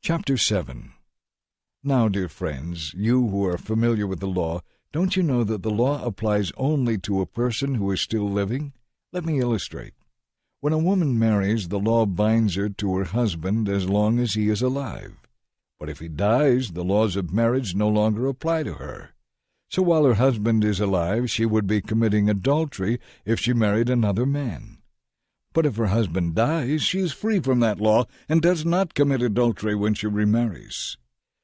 Chapter 7. Now, dear friends, you who are familiar with the law, don't you know that the law applies only to a person who is still living? Let me illustrate. When a woman marries, the law binds her to her husband as long as he is alive. But if he dies, the laws of marriage no longer apply to her. So while her husband is alive, she would be committing adultery if she married another man. But if her husband dies, she is free from that law and does not commit adultery when she remarries.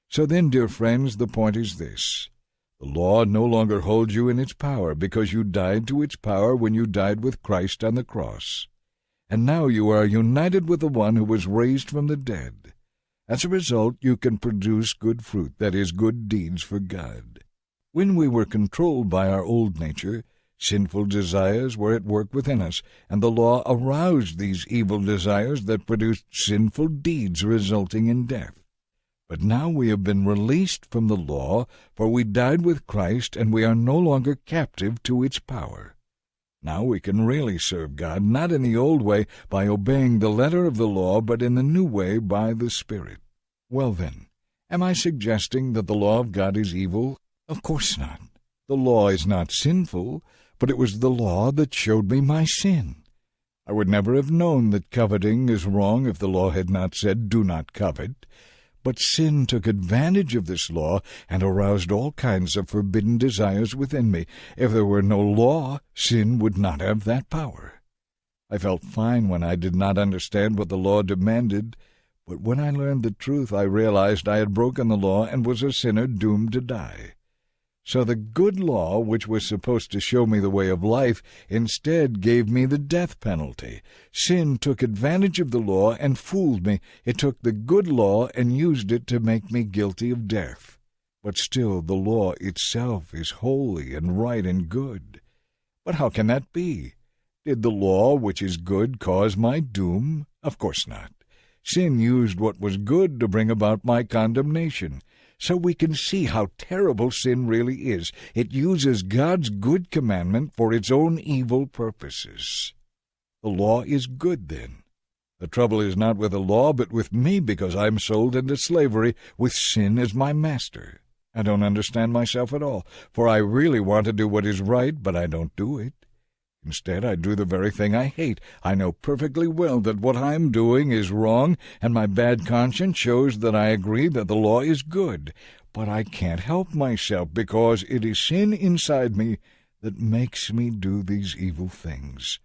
So then, dear friends, the point is this. The law no longer holds you in its power because you died to its power when you died with Christ on the cross. And now you are united with the one who was raised from the dead. As a result, you can produce good fruit, that is, good deeds for God. When we were controlled by our old nature, sinful desires were at work within us, and the law aroused these evil desires that produced sinful deeds resulting in death. But now we have been released from the law, for we died with Christ, and we are no longer captive to its power. Now we can really serve God, not in the old way, by obeying the letter of the law, but in the new way, by the Spirit. Well then, am I suggesting that the law of God is evil? Of course not. The law is not sinful, but it was the law that showed me my sin. I would never have known that coveting is wrong if the law had not said, "Do not covet." But sin took advantage of this law and aroused all kinds of forbidden desires within me. If there were no law, sin would not have that power. I felt fine when I did not understand what the law demanded, but when I learned the truth, I realized I had broken the law and was a sinner doomed to die. So the good law, which was supposed to show me the way of life, instead gave me the death penalty. Sin took advantage of the law and fooled me. It took the good law and used it to make me guilty of death. But still, the law itself is holy and right and good. But how can that be? Did the law, which is good, cause my doom? Of course not. Sin used what was good to bring about my condemnation. So we can see how terrible sin really is. It uses God's good commandment for its own evil purposes. The law is good, then. The trouble is not with the law, but with me, because I'm sold into slavery with sin as my master. I don't understand myself at all, for I really want to do what is right, but I don't do it. Instead, I do the very thing I hate. I know perfectly well that what I'm doing is wrong, and my bad conscience shows that I agree that the law is good. But I can't help myself, because it is sin inside me that makes me do these evil things.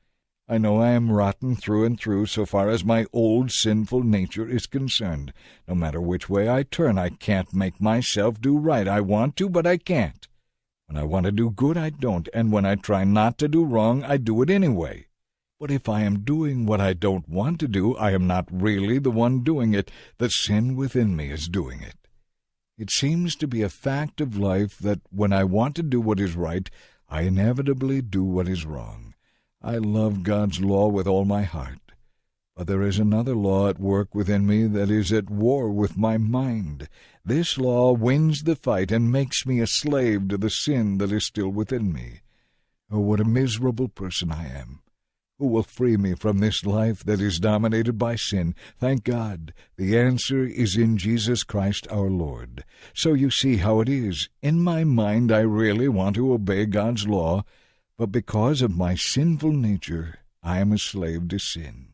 I know I am rotten through and through so far as my old sinful nature is concerned. No matter which way I turn, I can't make myself do right. I want to, but I can't. When I want to do good, I don't, and when I try not to do wrong, I do it anyway. But if I am doing what I don't want to do, I am not really the one doing it. The sin within me is doing it. It seems to be a fact of life that when I want to do what is right, I inevitably do what is wrong. I love God's law with all my heart. But there is another law at work within me that is at war with my mind. This law wins the fight and makes me a slave to the sin that is still within me. Oh, what a miserable person I am! Who will free me from this life that is dominated by sin? Thank God, the answer is in Jesus Christ our Lord. So you see how it is. In my mind I really want to obey God's law, but because of my sinful nature I am a slave to sin.